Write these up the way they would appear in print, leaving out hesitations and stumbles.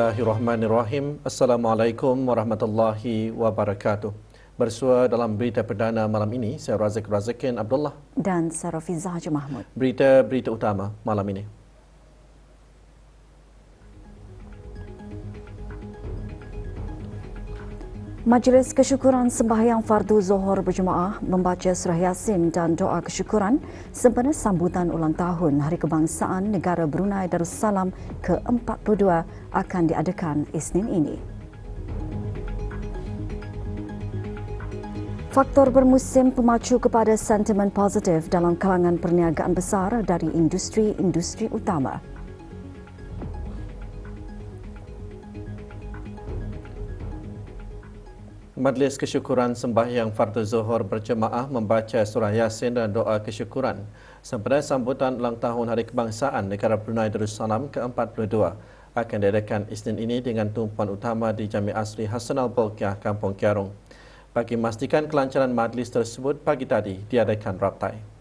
Bismillahirrahmanirrahim. Assalamualaikum warahmatullahi wabarakatuh. Bersua dalam berita perdana malam ini, saya Razikin Abdullah dan saya Rafiza Haji Mahmud. Berita utama malam ini. Majlis Kesyukuran Sembahyang Fardu Zohor berjemaah membaca surah Yasin dan doa kesyukuran sempena sambutan ulang tahun Hari Kebangsaan Negara Brunei Darussalam ke-42 akan diadakan Isnin ini. Faktor bermusim pemacu kepada sentimen positif dalam kalangan perniagaan besar dari industri-industri utama. Majlis Kesyukuran Sembahyang Fardu Zuhur berjemaah membaca surah Yasin dan doa kesyukuran sempena sambutan ulang tahun Hari Kebangsaan Negara Brunei Darussalam ke-42 akan diadakan Isnin ini dengan tumpuan utama di Jami' Asri Hassan Al-Bolkiah, Kampung Kiarung. Bagi memastikan kelancaran majlis tersebut, pagi tadi diadakan raptai.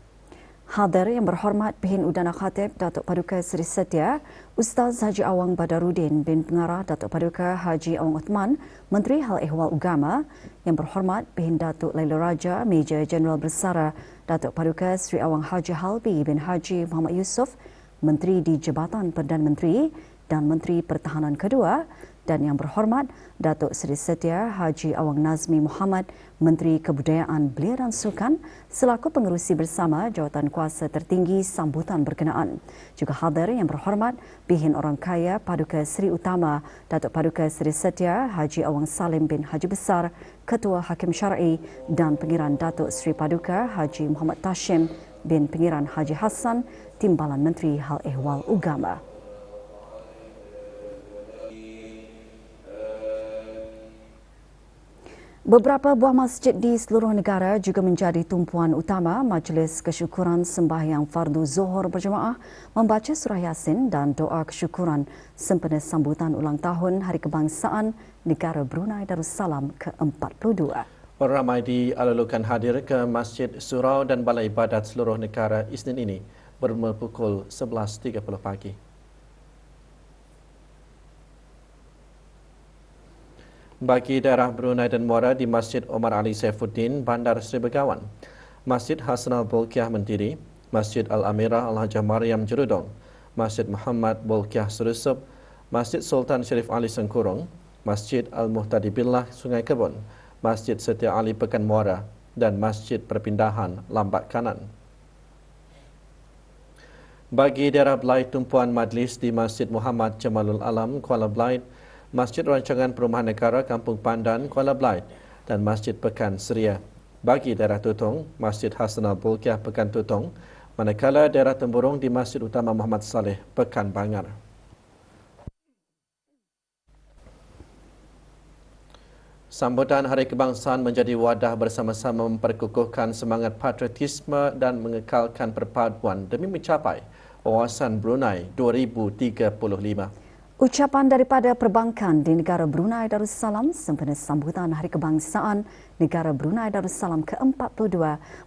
Hadir yang berhormat Bihin Udana Khatib Datuk Paduka Seri Setia, Ustaz Haji Awang Badarudin bin Pengarah Datuk Paduka Haji Awang Uthman, Menteri Hal Ehwal Agama, yang berhormat Bihin Datuk Laila Raja, Major Jeneral Bersara Datuk Paduka Seri Awang Haji Halbi bin Haji Muhammad Yusof, Menteri di Jabatan Perdana Menteri dan Menteri Pertahanan Kedua, dan yang berhormat Datuk Seri Setia Haji Awang Nazmi Muhammad, Menteri Kebudayaan Belia dan Sukan, selaku pengerusi bersama jawatan kuasa tertinggi sambutan berkenaan. Juga hadir yang berhormat Bihin Orang Kaya Paduka Seri Utama Datuk Paduka Seri Setia Haji Awang Salim bin Haji Besar, Ketua Hakim Syar'i dan Pengiran Datuk Seri Paduka Haji Muhammad Tashim bin Pengiran Haji Hassan, Timbalan Menteri Hal Ehwal Agama. Beberapa buah masjid di seluruh negara juga menjadi tumpuan utama Majlis Kesyukuran Sembahyang Fardu Zohor berjemaah membaca surah Yasin dan doa kesyukuran sempena sambutan ulang tahun Hari Kebangsaan Negara Brunei Darussalam ke-42. Orang ramai dialulukan hadir ke Masjid Surau dan Balai Ibadat seluruh negara Isnin ini bermula pukul 11.30 pagi. Bagi daerah Brunei dan Muara di Masjid Omar Ali Saifuddin, Bandar Seri Begawan, Masjid Hassan Al-Bolkiah Mentiri, Masjid Al-Amirah Al-Hajjah Maryam Jerudong, Masjid Muhammad Bolkiah Surusup, Masjid Sultan Syarif Ali Sengkurung, Masjid Al-Muhtadi Billah Sungai Kebun, Masjid Setia Ali Pekan Muara dan Masjid Perpindahan Lambak Kanan. Bagi daerah Belait, tumpuan majlis di Masjid Muhammad Jamalul Alam, Kuala Belait, Masjid Rancangan Perumahan Negara Kampung Pandan, Kuala Belait dan Masjid Pekan Seria. Bagi daerah Tutong, Masjid Hassan Al-Bolkiah Pekan Tutong, manakala daerah Temburong di Masjid Utama Muhammad Saleh Pekan Bangar. Sambutan Hari Kebangsaan menjadi wadah bersama-sama memperkukuhkan semangat patriotisme dan mengekalkan perpaduan demi mencapai Wawasan Brunei 2035. Ucapan daripada perbankan di negara Brunei Darussalam sempena sambutan Hari Kebangsaan Negara Brunei Darussalam ke-42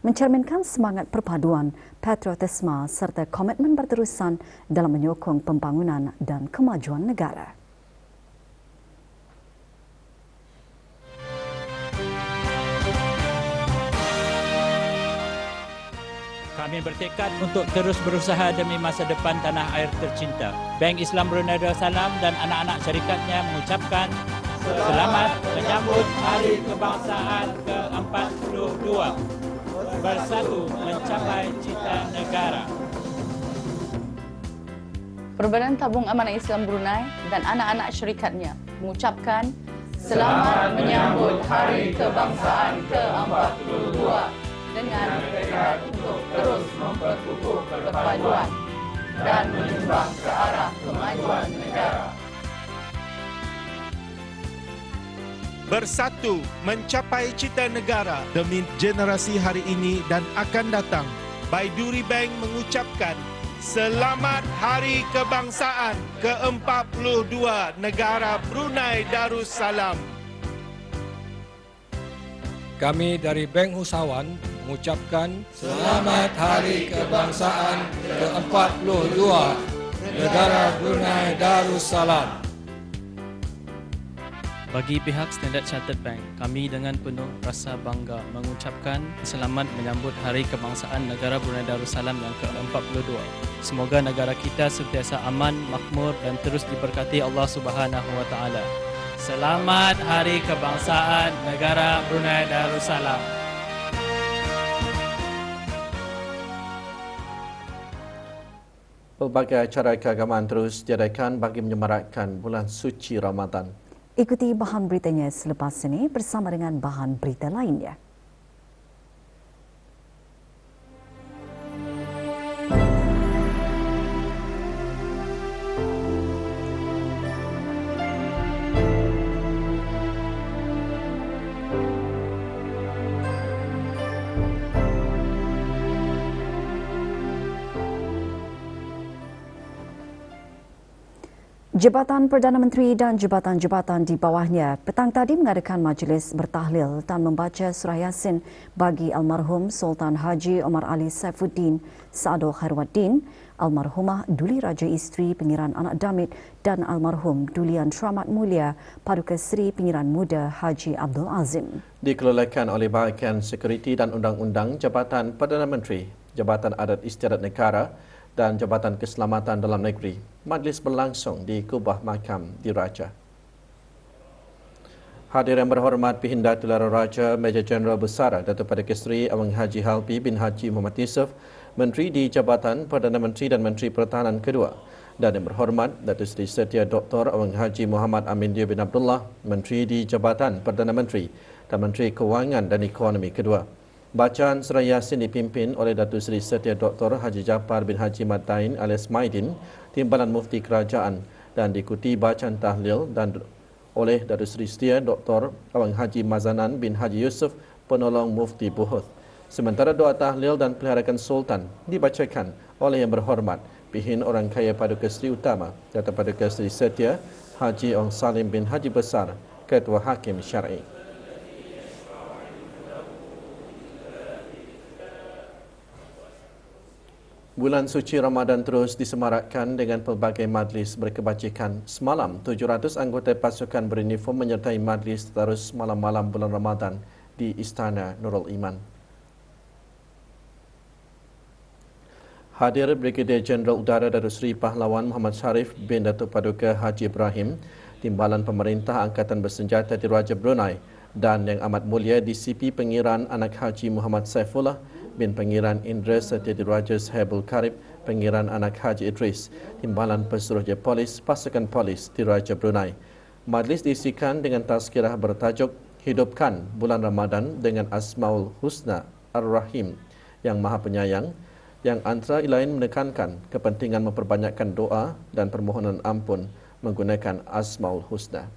mencerminkan semangat perpaduan, patriotisme serta komitmen berterusan dalam menyokong pembangunan dan kemajuan negara. Kami bertekad untuk terus berusaha demi masa depan tanah air tercinta. Bank Islam Brunei Darussalam dan anak-anak syarikatnya mengucapkan selamat menyambut Hari Kebangsaan ke-42. Bersatu mencapai cita negara. Perbadan Tabung Amanah Islam Brunei dan anak-anak syarikatnya mengucapkan selamat menyambut Hari Kebangsaan ke-42. Dengan tekad untuk terus memperkukuh perpaduan dan menyumbang ke arah kemajuan negara. Bersatu mencapai cita negara demi generasi hari ini dan akan datang. Baiduri Bank mengucapkan selamat Hari Kebangsaan ke-42 Negara Brunei Darussalam. Kami dari Bank Usahawan mengucapkan selamat Hari Kebangsaan ke-42 Negara Brunei Darussalam. Bagi pihak Standard Chartered Bank, kami dengan penuh rasa bangga mengucapkan selamat menyambut Hari Kebangsaan Negara Brunei Darussalam yang ke-42. Semoga negara kita sentiasa aman, makmur dan terus diberkati Allah Subhanahu Wa Taala. Selamat Hari Kebangsaan Negara Brunei Darussalam. Pelbagai acara keagamaan terus diadakan bagi menyemarakkan bulan suci Ramadan. Ikuti bahan beritanya selepas ini bersama dengan bahan berita lainnya. Jabatan Perdana Menteri dan jabatan-jabatan di bawahnya petang tadi mengadakan majlis bertahlil dan membaca surah Yasin bagi almarhum Sultan Haji Omar Ali Saifuddin Sa'adoh Khairuddin, almarhumah Duli Raja Isteri Pengiran Anak Damit dan almarhum Dulian Seramat Mulia Paduka Seri Pengiran Muda Haji Abdul Azim. Dikelolakan oleh Bahagian Sekuriti dan Undang-Undang Jabatan Perdana Menteri, Jabatan Adat Istiadat Negara dan Jabatan Keselamatan Dalam Negeri. Majlis berlangsung di Kubah Makam Diraja. Hadir yang berhormat Pihinda Tulara Raja Major Jeneral Besar Datuk Paduka Seri Awang Haji Halpi bin Haji Muhammad Yusof, Menteri di Jabatan Perdana Menteri dan Menteri Pertahanan kedua, dan yang berhormat Datuk Seri Setia Dr. Awang Haji Muhammad Amin Dia bin Abdullah, Menteri di Jabatan Perdana Menteri dan Menteri Kewangan dan Ekonomi kedua. Bacaan surah Yasin dipimpin oleh Datuk Seri Setia Dr. Haji Jaafar bin Haji Matain alias Maidin, Timbalan Mufti Kerajaan, dan diikuti bacaan tahlil dan oleh Datuk Seri Setia Dr. Awang Haji Mazanan bin Haji Yusof, Penolong Mufti Buhuth. Sementara doa tahlil dan peliharakan Sultan dibacakan oleh yang berhormat Pihin Orang Kaya Paduka Seri Utama, Datuk Paduka Seri Setia Haji Ong Salim bin Haji Besar, Ketua Hakim Syar'i. Bulan suci Ramadan terus disemarakkan dengan pelbagai majlis berkebajikan. Semalam, 700 anggota pasukan beruniform menyertai majlis terus malam-malam bulan Ramadan di Istana Nurul Iman. Hadir Brigadier Jeneral Udara Datuk Seri Pahlawan Muhammad Sharif bin Datuk Paduka Haji Ibrahim, Timbalan Pemerintah Angkatan Bersenjata Diraja Brunei, dan Yang Amat Mulia DCP Pengiran Anak Haji Muhammad Saifullah bin Pengiran Indra Setia Diraja Sahibul Karib, Pengiran Anak Haji Idris, Timbalan Pesuruhjaya Polis Pasukan Polis Diraja Brunei. Majlis diisikan dengan tazkirah bertajuk Hidupkan Bulan Ramadan dengan Asmaul Husna Ar-Rahim yang Maha Penyayang, yang antara lain menekankan kepentingan memperbanyakkan doa dan permohonan ampun menggunakan Asmaul Husna.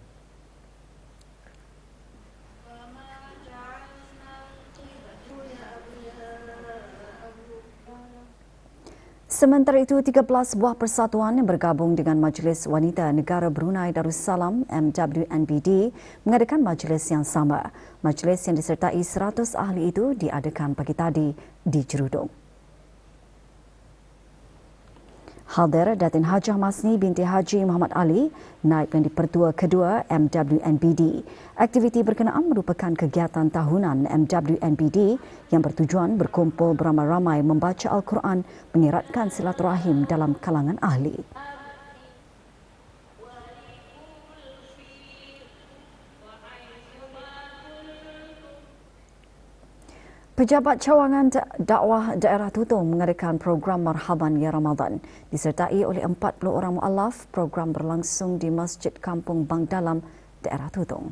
Sementara itu, 13 buah persatuan yang bergabung dengan Majlis Wanita Negara Brunei Darussalam MWNBD mengadakan majlis yang sama. Majlis yang disertai 100 ahli itu diadakan pagi tadi di Jerudong. Hadir Datin Hajah Masni binti Haji Muhammad Ali, Naib yang di-Pertua kedua MWNBD. Aktiviti berkenaan merupakan kegiatan tahunan MWNBD yang bertujuan berkumpul beramai-ramai membaca Al-Quran, mengeratkan silaturahim dalam kalangan ahli. Pejabat Cawangan Dakwah Daerah Tutong mengadakan program Marhaban Ya Ramadan. Disertai oleh 40 orang mu'alaf, program berlangsung di Masjid Kampung Bang Dalam, Daerah Tutong.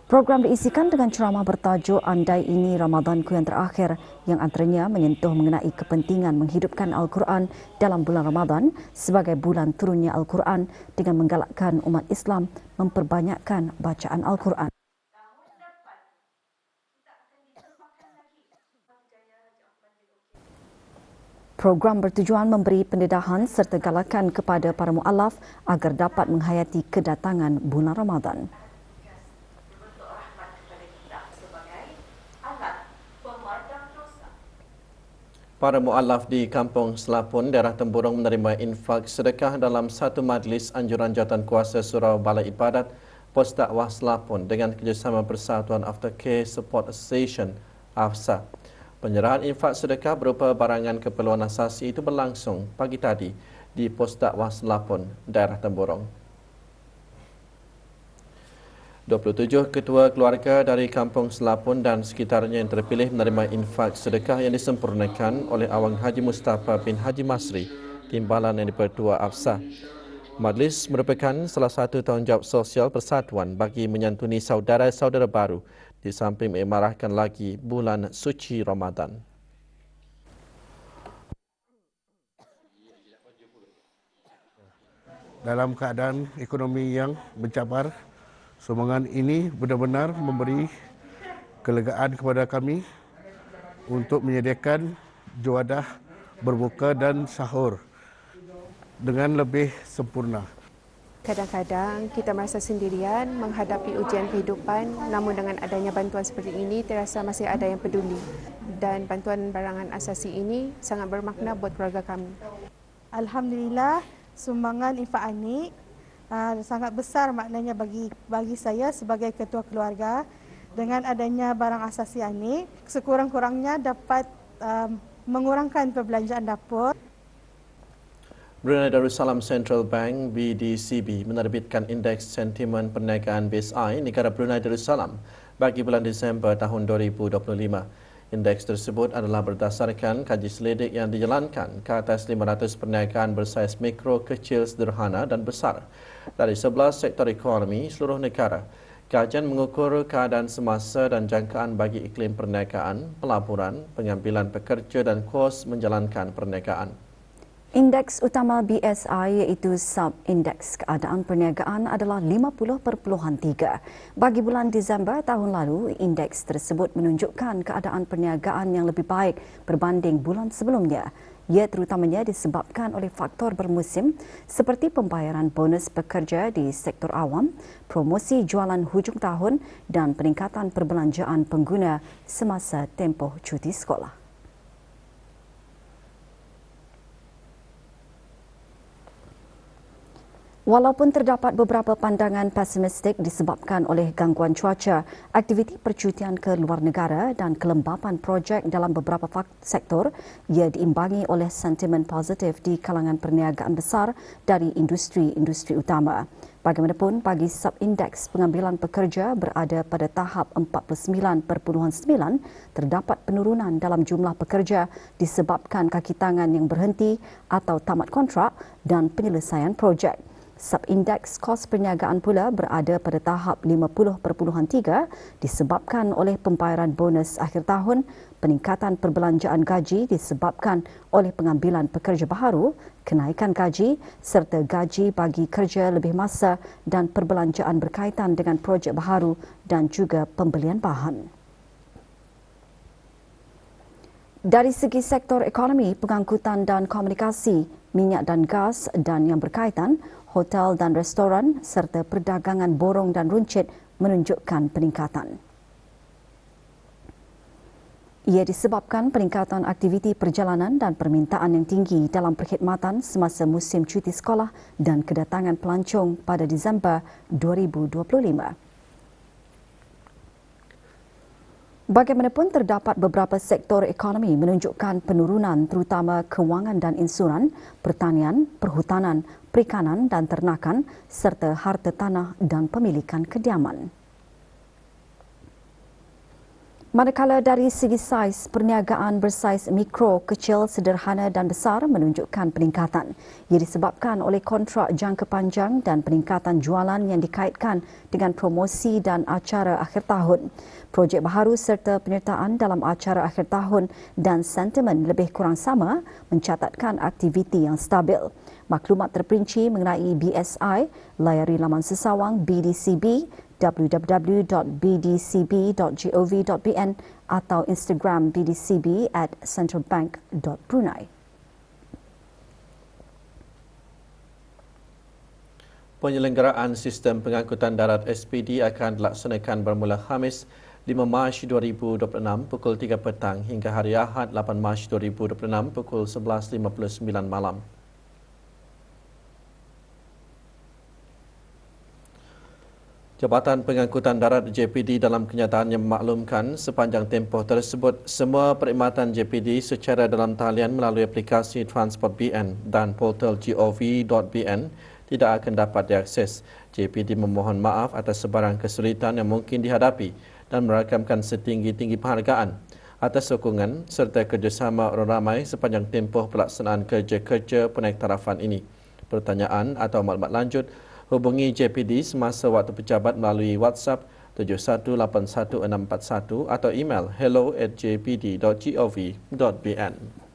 Program diisikan dengan ceramah bertajuk Andai Ini Ramadanku yang terakhir, yang antaranya menyentuh mengenai kepentingan menghidupkan Al-Quran dalam bulan Ramadan sebagai bulan turunnya Al-Quran dengan menggalakkan umat Islam memperbanyakkan bacaan Al-Quran. Program bertujuan memberi pendedahan serta galakan kepada para mu'alaf agar dapat menghayati kedatangan bulan Ramadan. Para mu'alaf di Kampung Selapun, daerah Temburong menerima infak sedekah dalam satu majlis anjuran jawatankuasa Surau Balai Ibadat Pos Dakwah Selapun dengan kerjasama Persatuan Aftercare Support Association (AFSA). Penyerahan infak sedekah berupa barangan keperluan asasi itu berlangsung pagi tadi di Pos Dakwah Selapun, daerah Temburong. 27 ketua keluarga dari Kampung Selapun dan sekitarnya yang terpilih menerima infak sedekah yang disempurnakan oleh Awang Haji Mustafa bin Haji Masri, Timbalan yang dipertua AFSA. Majlis merupakan salah satu tanggungjawab sosial persatuan bagi menyantuni saudara-saudara baru di samping mengimarahkan lagi bulan suci Ramadan. Dalam keadaan ekonomi yang mencabar, sumbangan ini benar-benar memberi kelegaan kepada kami untuk menyediakan juadah berbuka dan sahur dengan lebih sempurna. Kadang-kadang kita merasa sendirian menghadapi ujian kehidupan, namun dengan adanya bantuan seperti ini terasa masih ada yang peduli dan bantuan barangan asasi ini sangat bermakna buat keluarga kami. Alhamdulillah, sumbangan infak Anik sangat besar maknanya bagi saya sebagai ketua keluarga. Dengan adanya barang asasi Anik, sekurang-kurangnya dapat mengurangkan perbelanjaan dapur. Brunei Darussalam Central Bank BDCB menerbitkan Indeks Sentimen Perniagaan BSI negara Brunei Darussalam bagi bulan Disember tahun 2025. Indeks tersebut adalah berdasarkan kaji selidik yang dijalankan ke atas 500 perniagaan bersaiz mikro, kecil, sederhana dan besar dari 11 sektor ekonomi seluruh negara. Kajian mengukur keadaan semasa dan jangkaan bagi iklim perniagaan, pelaburan, pengambilan pekerja dan kos menjalankan perniagaan. Indeks utama BSI iaitu Sub-Indeks Keadaan Perniagaan adalah 50.3. Bagi bulan Disember tahun lalu, indeks tersebut menunjukkan keadaan perniagaan yang lebih baik berbanding bulan sebelumnya. Ia terutamanya disebabkan oleh faktor bermusim seperti pembayaran bonus pekerja di sektor awam, promosi jualan hujung tahun dan peningkatan perbelanjaan pengguna semasa tempoh cuti sekolah. Walaupun terdapat beberapa pandangan pesimistik disebabkan oleh gangguan cuaca, aktiviti percutian ke luar negara dan kelembapan projek dalam beberapa sektor, ia diimbangi oleh sentimen positif di kalangan perniagaan besar dari industri-industri utama. Bagaimanapun, bagi sub-indeks pengambilan pekerja berada pada tahap 49.9, terdapat penurunan dalam jumlah pekerja disebabkan kaki tangan yang berhenti atau tamat kontrak dan penyelesaian projek. Sub-indeks kos perniagaan pula berada pada tahap 50.3 disebabkan oleh pembayaran bonus akhir tahun, peningkatan perbelanjaan gaji disebabkan oleh pengambilan pekerja baharu, kenaikan gaji serta gaji bagi kerja lebih masa dan perbelanjaan berkaitan dengan projek baharu dan juga pembelian bahan. Dari segi sektor ekonomi, pengangkutan dan komunikasi, minyak dan gas dan yang berkaitan, hotel dan restoran serta perdagangan borong dan runcit menunjukkan peningkatan. Ia disebabkan peningkatan aktiviti perjalanan dan permintaan yang tinggi dalam perkhidmatan semasa musim cuti sekolah dan kedatangan pelancong pada Disember 2025. Bagaimanapun, terdapat beberapa sektor ekonomi menunjukkan penurunan terutama kewangan dan insuran, pertanian, perhutanan, perikanan dan ternakan serta harta tanah dan pemilikan kediaman. Manakala dari segi saiz, perniagaan bersaiz mikro, kecil, sederhana dan besar menunjukkan peningkatan. Ia disebabkan oleh kontrak jangka panjang dan peningkatan jualan yang dikaitkan dengan promosi dan acara akhir tahun. Projek baharu serta penyertaan dalam acara akhir tahun dan sentimen lebih kurang sama mencatatkan aktiviti yang stabil. Maklumat terperinci mengenai BSI, layari laman sesawang BDCB www.bdcb.gov.bn atau Instagram BDCB @centralbank.brunei. Penyelenggaraan sistem pengangkutan darat SPD akan dilaksanakan bermula Khamis Mac 2026 pukul 3 petang hingga hari Ahad 8 Mac 2026 pukul 11.59 malam. Jabatan Pengangkutan Darat JPD dalam kenyataannya memaklumkan sepanjang tempoh tersebut semua perkhidmatan JPD secara dalam talian melalui aplikasi Transport BN dan portal gov.bn tidak akan dapat diakses. JPD memohon maaf atas sebarang kesulitan yang mungkin dihadapi dan merakamkan setinggi-tinggi penghargaan atas sokongan serta kerjasama orang ramai sepanjang tempoh pelaksanaan kerja-kerja penaiktarafan ini. Pertanyaan atau maklumat lanjut, hubungi JPD semasa waktu pejabat melalui WhatsApp 718141 atau email hello@jpd.gov.bn.